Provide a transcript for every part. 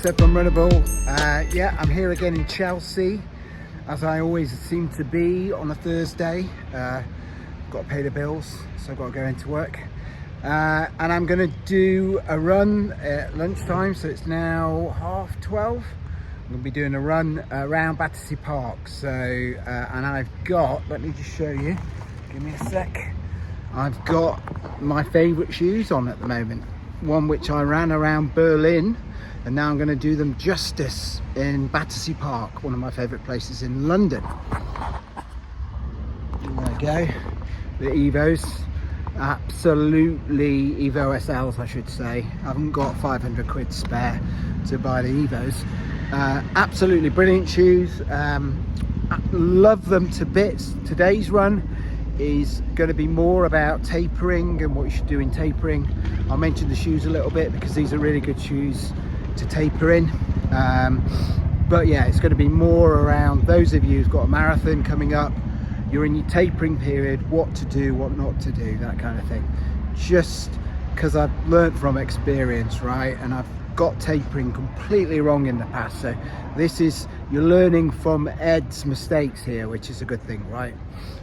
Step Unrunnable. Yeah, I'm here again in Chelsea, as I always seem to be on a Thursday. Got to pay the bills, so I've got to go into work. And I'm going to do a run at lunchtime, so it's now 12:30. I'm going to be doing a run around Battersea Park. So, and I've got, let me just show you, give me a sec. I've got my favourite shoes on at the moment. One which I ran around Berlin, and now I'm going to do them justice in Battersea Park, one of my favourite places in London. There we go, the EVOs, absolutely EVO SLs I should say. I haven't got 500 quid spare to buy the EVOs. Absolutely brilliant shoes, love them to bits. Today's run is going to be more about tapering and what you should do in tapering. I'll mention the shoes a little bit because these are really good shoes to taper in, but yeah, it's going to be more around those of you who've got a marathon coming up, you're in your tapering period, what to do, what not to do, that kind of thing. Just because I've learned from experience, right, and I've got tapering completely wrong in the past, so this is, you're learning from Ed's mistakes here, which is a good thing, right?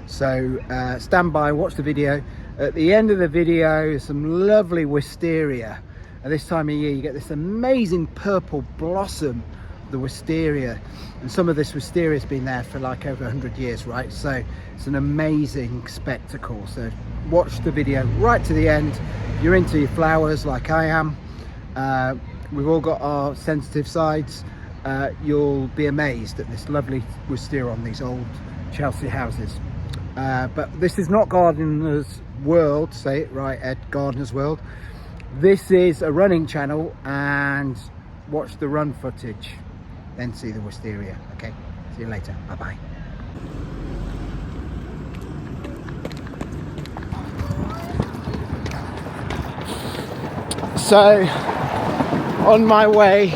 So stand by, watch the video. At the end of the video, some lovely wisteria. At this time of year, you get this amazing purple blossom, the wisteria, and some of this wisteria has been there for like over 100 years, right? So it's an amazing spectacle. So watch the video right to the end. If you're into your flowers like I am, we've all got our sensitive sides. You'll be amazed at this lovely wisteria on these old Chelsea houses. But this is not Gardener's World, say it right, Ed, Gardener's World. This is a running channel, and watch the run footage, then see the wisteria. Okay, see you later, bye bye. So on my way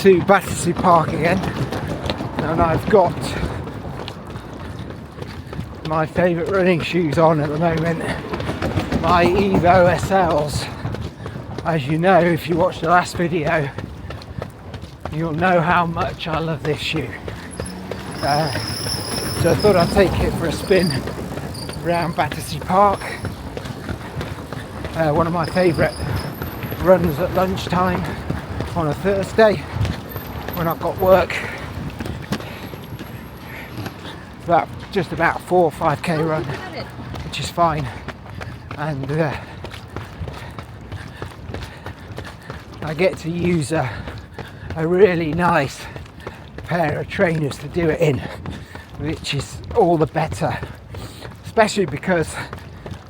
to Battersea Park again, and I've got my favourite running shoes on at the moment, my EVO SLs. As you know, if you watched the last video, you'll know how much I love this shoe. So I thought I'd take it for a spin around Battersea Park. One of my favourite runs at lunchtime on a Thursday when I've got work. Just about 4 or 5k run, which is fine, and I get to use a really nice pair of trainers to do it in, which is all the better, especially because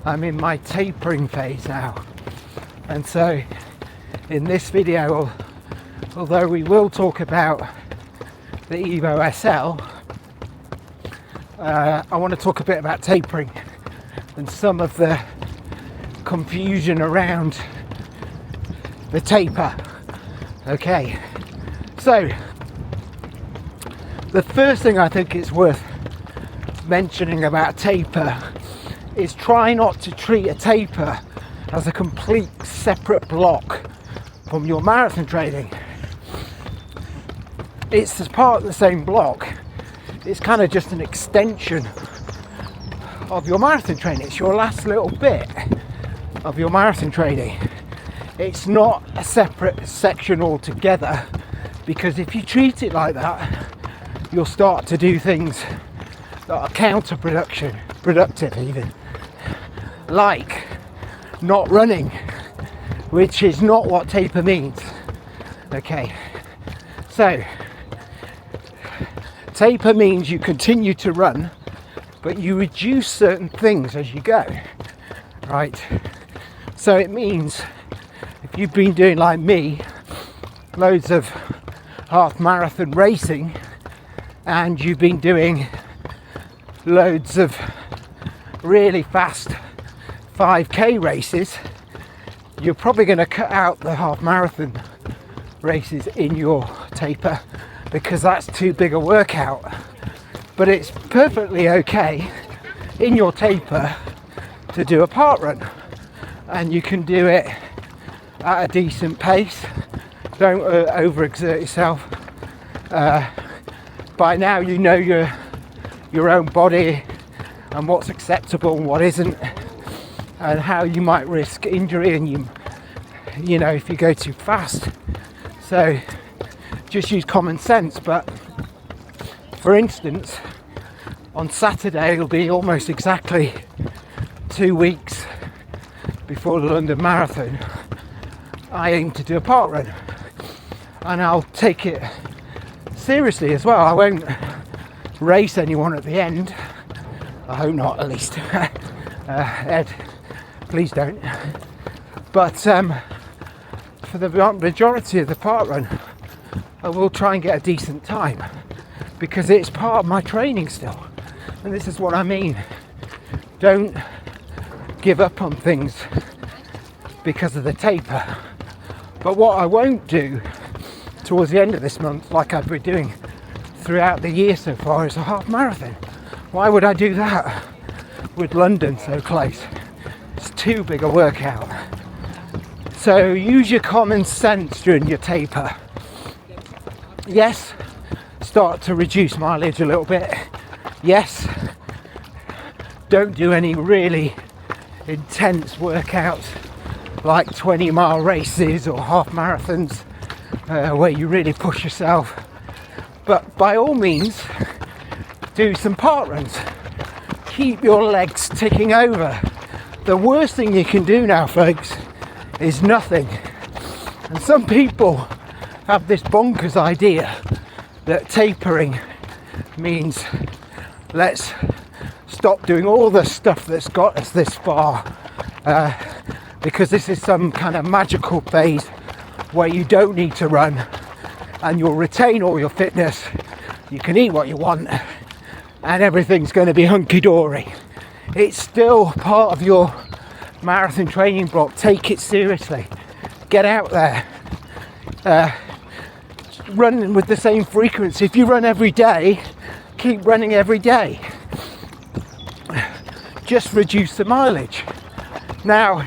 I'm in my tapering phase now. And so in this video, although we will talk about the EVO SL, I want to talk a bit about tapering and some of the confusion around the taper. Okay, so the first thing I think it's worth mentioning about taper is try not to treat a taper as a complete separate block from your marathon training. It's as part of the same block. It's kind of just an extension of your marathon training. It's your last little bit of your marathon training. It's not a separate section altogether, because if you treat it like that, you'll start to do things that are counterproductive even, like not running, which is not what taper means. Okay, so taper means you continue to run, but you reduce certain things as you go, right? So it means if you've been doing, like me, loads of half marathon racing, and you've been doing loads of really fast 5k races, you're probably going to cut out the half marathon races in your taper, because that's too big a workout. But it's perfectly okay in your taper to do a park run, and you can do it at a decent pace Don't overexert yourself. By now you know your own body and what's acceptable and what isn't, and how you might risk injury, and you know, if you go too fast. So just use common sense. But for instance, on Saturday it'll be almost exactly 2 weeks before the London Marathon. I aim to do a park run, and I'll take it seriously as well. I won't race anyone at the end. I hope not, at least. Ed, please don't. But for the majority of the park run, I will try and get a decent time, because it's part of my training still. And this is what I mean. Don't give up on things because of the taper. But what I won't do towards the end of this month, like I've been doing throughout the year so far, is a half marathon. Why would I do that with London so close? It's too big a workout. So use your common sense during your taper. Yes, start to reduce mileage a little bit. Yes, don't do any really intense workouts like 20-mile races or half marathons where you really push yourself. But by all means, do some park runs. Keep your legs ticking over. The worst thing you can do now, folks, is nothing. And some people have this bonkers idea that tapering means let's stop doing all the stuff that's got us this far, because this is some kind of magical phase where you don't need to run and you'll retain all your fitness, you can eat what you want, and everything's going to be hunky-dory. It's still part of your marathon training block. Take it seriously. Get out there. Run with the same frequency. If you run every day, keep running every day. Just reduce the mileage. Now,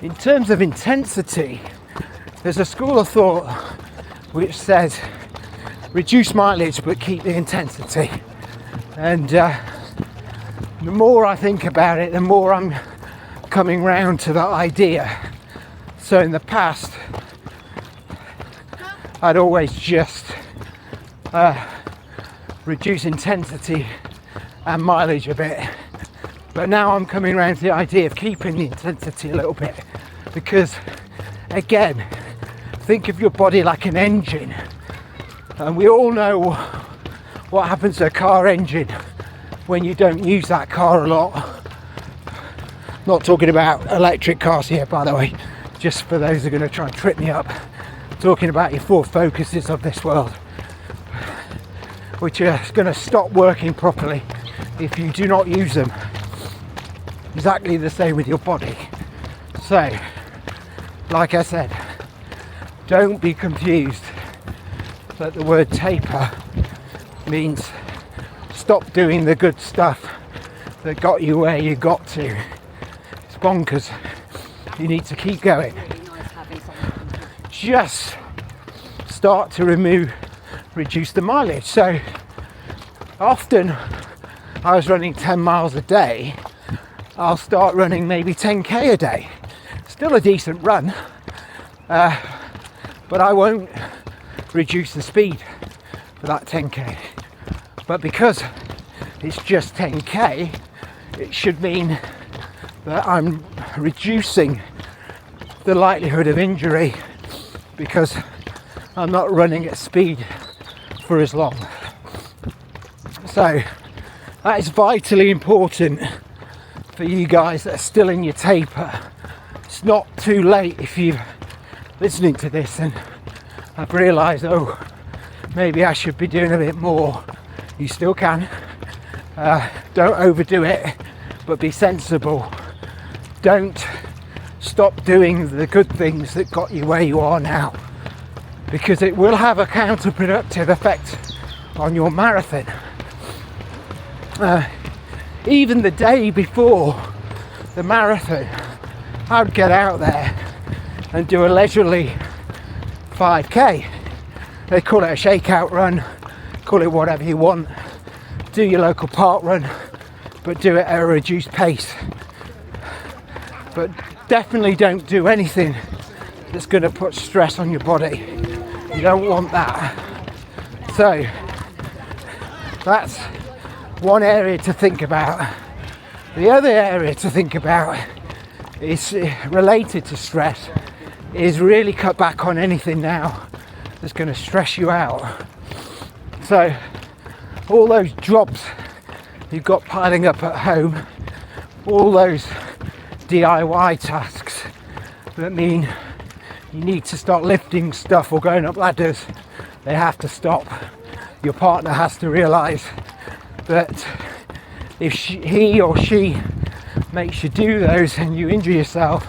in terms of intensity, there's a school of thought which says reduce mileage but keep the intensity. And the more I think about it, the more I'm coming round to that idea. So in the past, I'd always just reduce intensity and mileage a bit. But now I'm coming around to the idea of keeping the intensity a little bit, because again, think of your body like an engine, and we all know what happens to a car engine when you don't use that car a lot. Not talking about electric cars here, by the way, just for those who are going to try and trip me up. Talking about your Ford Focuses of this world, which are going to stop working properly if you do not use them. Exactly the same with your body. So, like I said, don't be confused that the word taper means stop doing the good stuff that got you where you got to. It's bonkers. You need to keep going. Just start to reduce the mileage. So often I was running 10 miles a day. I'll start running maybe 10k a day. Still a decent run, but I won't reduce the speed for that 10k. But because it's just 10k, it should mean that I'm reducing the likelihood of injury, because I'm not running at speed for as long. So that is vitally important for you guys that are still in your taper. It's not too late if you're listening to this and I've realised, oh, maybe I should be doing a bit more. You still can. Don't overdo it, but be sensible. Don't stop doing the good things that got you where you are now, because it will have a counterproductive effect on your marathon. Even the day before the marathon, I would get out there and do a leisurely 5k. They call it a shakeout run, call it whatever you want. Do your local park run, but do it at a reduced pace. But definitely don't do anything that's going to put stress on your body. You don't want that. So that's one area to think about. The other area to think about is related to stress, is really cut back on anything now that's going to stress you out. So all those jobs you've got piling up at home, all those DIY tasks that mean you need to start lifting stuff or going up ladders, they have to stop. Your partner has to realise that if he or she makes you do those and you injure yourself,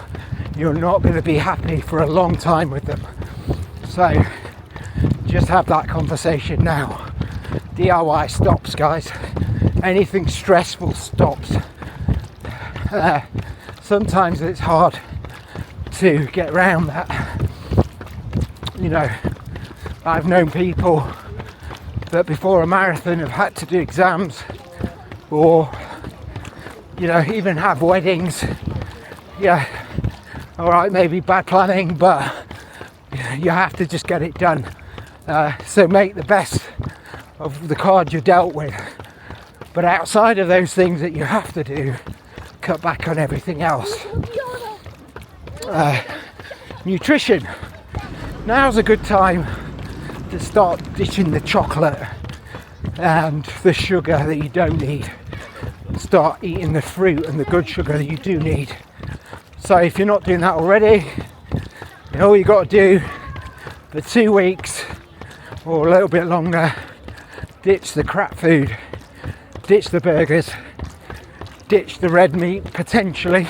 you're not going to be happy for a long time with them. So just have that conversation now. DIY stops, guys. Anything stressful stops. Sometimes it's hard to get around that. You know, I've known people that before a marathon have had to do exams, or you know, even have weddings. Yeah, all right, maybe bad planning, but you have to just get it done. So make the best of the card you're dealt with. But outside of those things that you have to do, cut back on everything else. Nutrition. Now's a good time to start ditching the chocolate and the sugar that you don't need. Start eating the fruit and the good sugar that you do need. So if you're not doing that already, all you got to do for 2 weeks or a little bit longer, ditch the crap food, ditch the burgers, ditch the red meat potentially.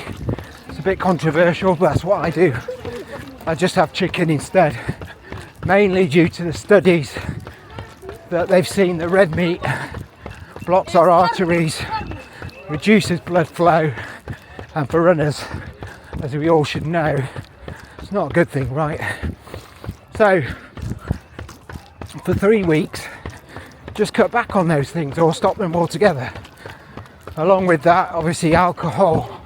It's a bit controversial, but that's what I do. I just have chicken instead, mainly due to the studies that they've seen that red meat blocks our arteries, reduces blood flow, and for runners, as we all should know, it's not a good thing, right? So for 3 weeks, just cut back on those things or stop them altogether. Along with that, obviously alcohol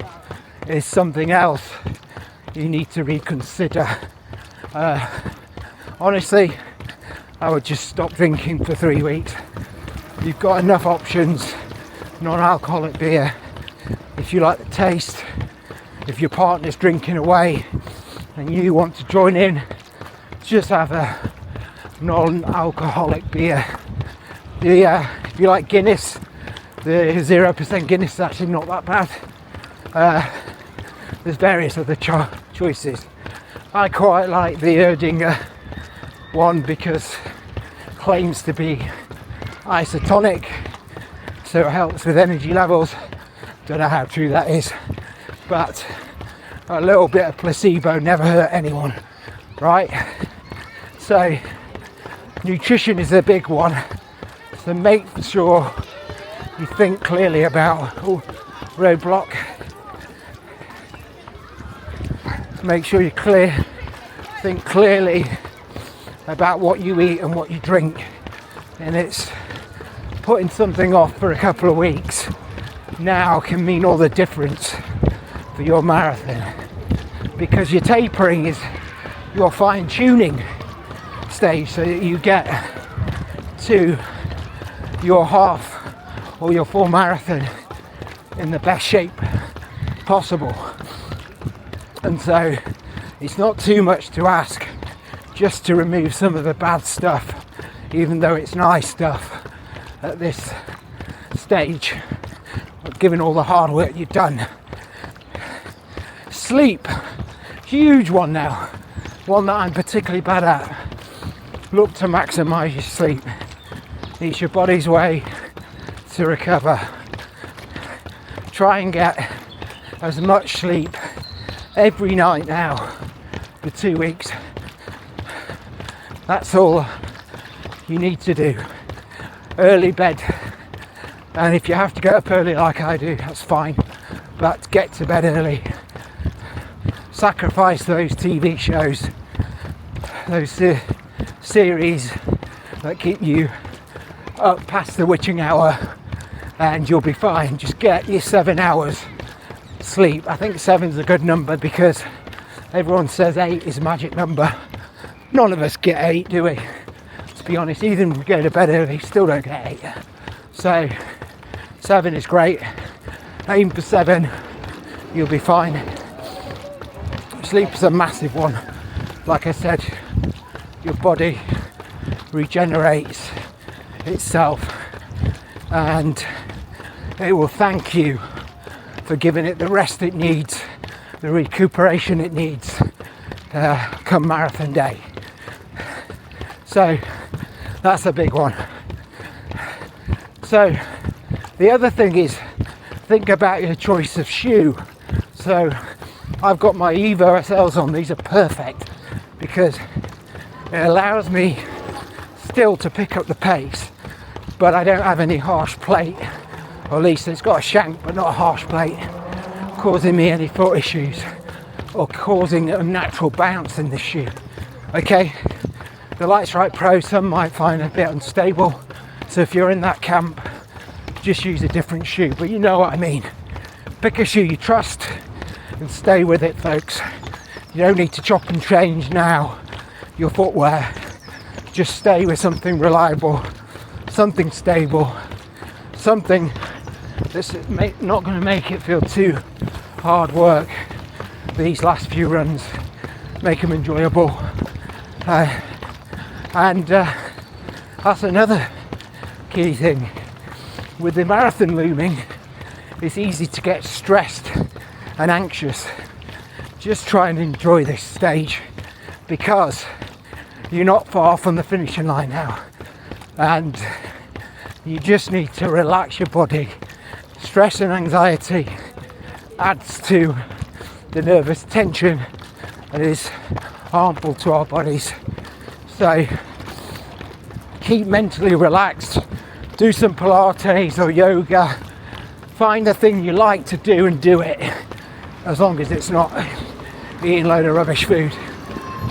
is something else you need to reconsider. Honestly, I would just stop drinking for 3 weeks. You've got enough options, non-alcoholic beer, if you like the taste. If your partner's drinking away and you want to join in, just have a non-alcoholic beer. If you like Guinness, the 0% Guinness is actually not that bad. There's various other choices. I quite like the Erdinger one because it claims to be isotonic, so it helps with energy levels. Don't know how true that is, but a little bit of placebo never hurt anyone, right? So nutrition is a big one, so make sure you think clearly about roadblock. Make sure you're think clearly about what you eat and what you drink, and it's putting something off for a couple of weeks now can mean all the difference for your marathon, because your tapering is your fine-tuning stage so that you get to your half or your full marathon in the best shape possible. And so it's not too much to ask just to remove some of the bad stuff, even though it's nice stuff at this stage, given all the hard work you've done. Sleep, huge one now, one that I'm particularly bad at. Look to maximise your sleep. It's your body's way to recover. Try and get as much sleep every night now for 2 weeks. That's all you need to do. Early bed, and if you have to get up early like I do, that's fine, but get to bed early. Sacrifice those TV shows those series that keep you up past the witching hour, and you'll be fine. Just get your 7 hours sleep. I think 7's a good number because everyone says 8 is a magic number. None of us get 8, do we? To be honest, even if we go to bed early, still don't get 8. So 7 is great. Aim for 7, you'll be fine. Sleep is a massive one. Like I said, your body regenerates itself and it will thank you for giving it the rest it needs, the recuperation it needs come marathon day. So that's a big one. So the other thing is, think about your choice of shoe. So I've got my EVO SLs on. These are perfect because it allows me still to pick up the pace, but I don't have any harsh plate, or at least it's got a shank but not a harsh plate, causing me any foot issues or causing a natural bounce in the shoe. Okay, the Lights Right Pro, some might find a bit unstable, so if you're in that camp, just use a different shoe, but you know what I mean. Pick a shoe you trust and stay with it, folks. You don't need to chop and change now your footwear. Just stay with something reliable, something stable, something that's not going to make it feel too hard work. These last few runs, make them enjoyable. And that's another key thing. With the marathon looming, it's easy to get stressed and anxious. Just try and enjoy this stage because you're not far from the finishing line now, and you just need to relax your body. Stress and anxiety adds to the nervous tension and is harmful to our bodies. So keep mentally relaxed, do some Pilates or yoga, find a thing you like to do and do it, as long as it's not eating a load of rubbish food,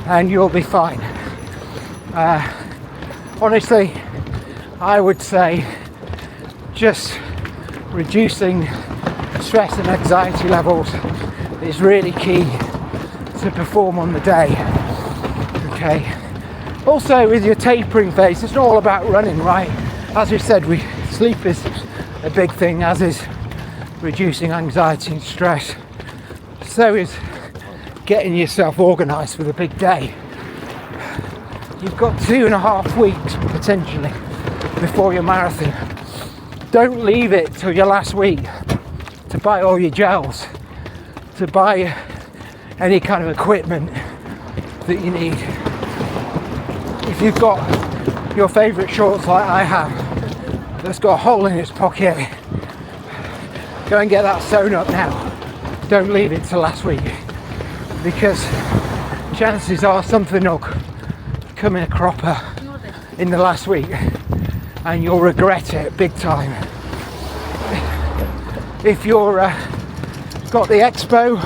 and you'll be fine. Honestly, I would say just reducing stress and anxiety levels is really key to perform on the day. Okay. Also, with your tapering phase, it's not all about running, right? As we said, sleep is a big thing, as is reducing anxiety and stress. So is getting yourself organised for the big day. You've got 2.5 weeks potentially before your marathon. Don't leave it till your last week to buy all your gels, to buy any kind of equipment that you need. If you've got your favourite shorts like I have, that's got a hole in its pocket, go and get that sewn up now. Don't leave it till last week, because chances are something will come in a cropper in the last week and you'll regret it big time. If you're got the Expo,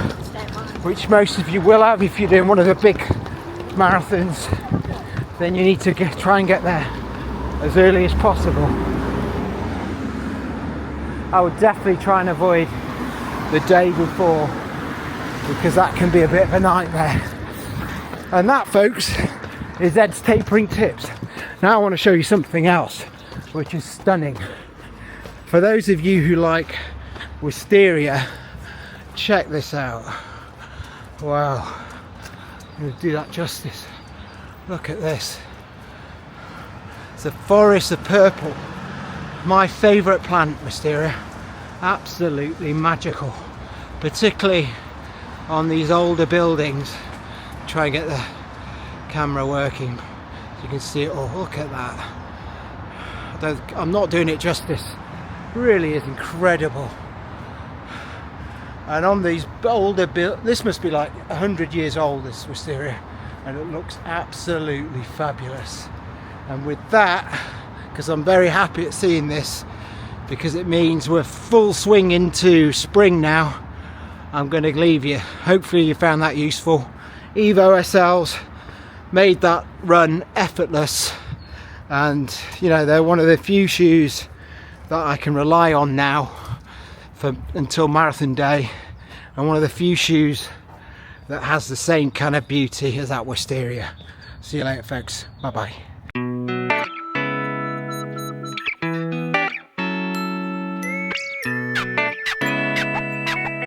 which most of you will have if you're doing one of the big marathons, then you need to try and get there as early as possible. I would definitely try and avoid the day before, because that can be a bit of a nightmare. And that, folks, is Ed's tapering tips. Now I want to show you something else which is stunning. For those of you who like wisteria, check this out. Wow, I'm going to do that justice. Look at this. It's a forest of purple. My favourite plant, wisteria. Absolutely magical, particularly on these older buildings. Try and get the camera working so you can see it all. Look at that. I'm not doing it justice. It really is incredible. And on these older this must be like 100 years old, this wisteria, and it looks absolutely fabulous. And with that, because I'm very happy at seeing this, because it means we're full swing into spring now, I'm going to leave you. Hopefully you found that useful. EVO SLs, made that run effortless, and you know, they're one of the few shoes that I can rely on now for until marathon day, and one of the few shoes that has the same kind of beauty as that Wisteria. See you later folks, bye bye.